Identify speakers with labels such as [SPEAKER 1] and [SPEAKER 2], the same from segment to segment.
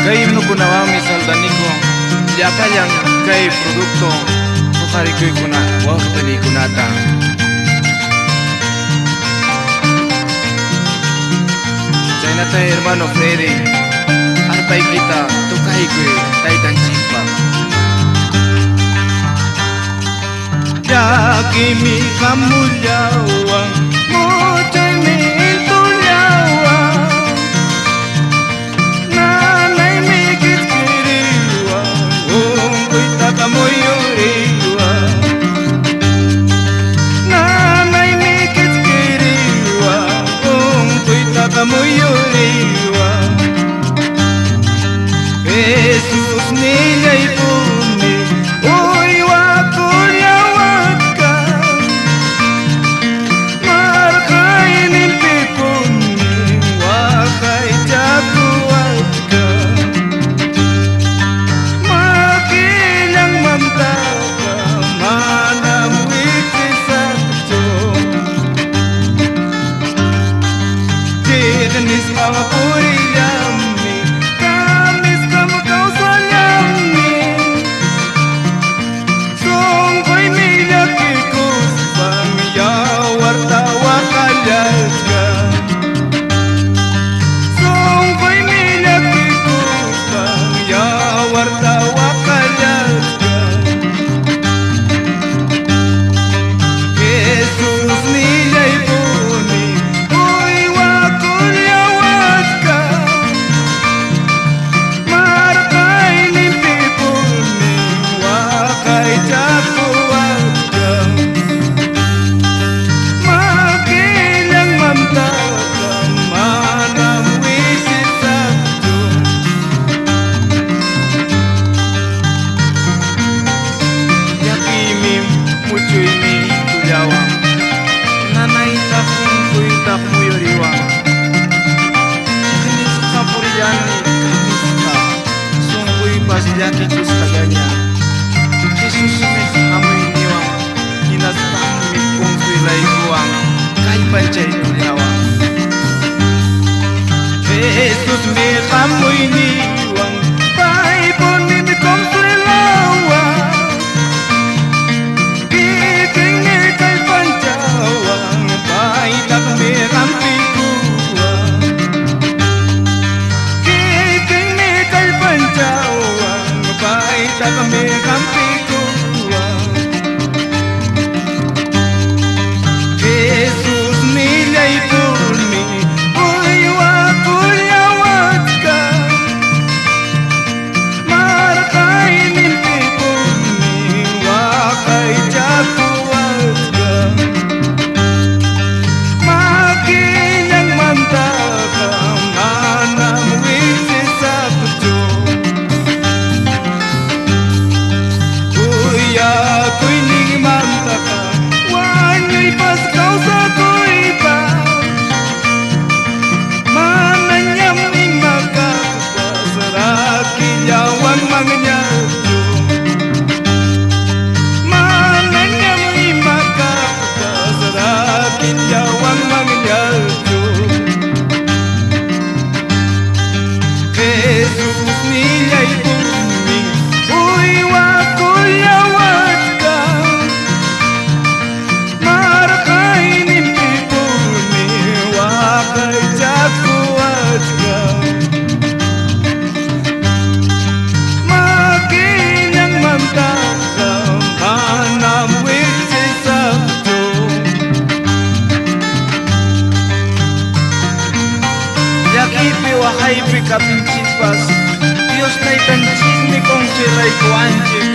[SPEAKER 1] Kay nukunawami saldaniko yakayang kay produkto kukarikoy kuna waktani kunata. Chayna tay hermano Freddy arpay kita tukaykoy taytan chikpa.
[SPEAKER 2] Yakimi kamulyawan mo'y miltulyawan nanay mikit kiriwan ungkoy takamoyoriwan nanay mikit kiriwan ungkoy takamoyoriwan Jesus nilay puni uy wakulyawan ka markainin pipuni wakay jaguat ka makilang mamta ka manam wikisakto tinanis mga puriyami kamis kamakaw sa yami sungkoy miyakikus pamiyawar tawa kalyat ka sungkoy miyakikus pamiyawar tawa kalyat ka Jesus nilay puni uy wakulyawat ka markay nimpipuni wakay jaguat ka makilang mamta ka manam wisisakto yakimi muchoy ni tulyawang nanay takong kuy takmuyoriwang chikinis kapuriyani kamis ka sungkoy pasyakikus kaganya Jesus may amoy niwang kinastang may kung silay kuwang kay panchay tulyawang Jesus may amoy niwang paipon ni kong silawang Kiking ni kay pancawang paitak may rampikuwang Kiking ni kay pancawang paitak may rampikuwang Jesus nilay puni uy wakulyawat ka markay nimpipuni wakay jaguat ka makilang mamta ka manam wisisakto uy ako'y ningmamta ka wanya'y paskaw sa ko'y pa mananyam ning magkakapasarakilyawang mangnyato mananyam ning magkakapasarakilyawang mangnyato Jesus nilay puni uy wakulyawat ka markay nimpipuni wakay jaguat ka makilang mamta ka manam wisisakto yakipi wakay pikapinchipas Dios na itanchismi kong silay kuanchik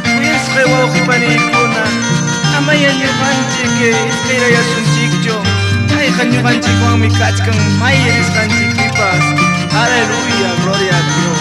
[SPEAKER 2] Kuyas kewaw kipanikuna amayan yung kanchik kaya yasunchikcho ay kanyo kanchik kong mikach kang mayiris kanchik kipas Hallelujah, gloria a Dios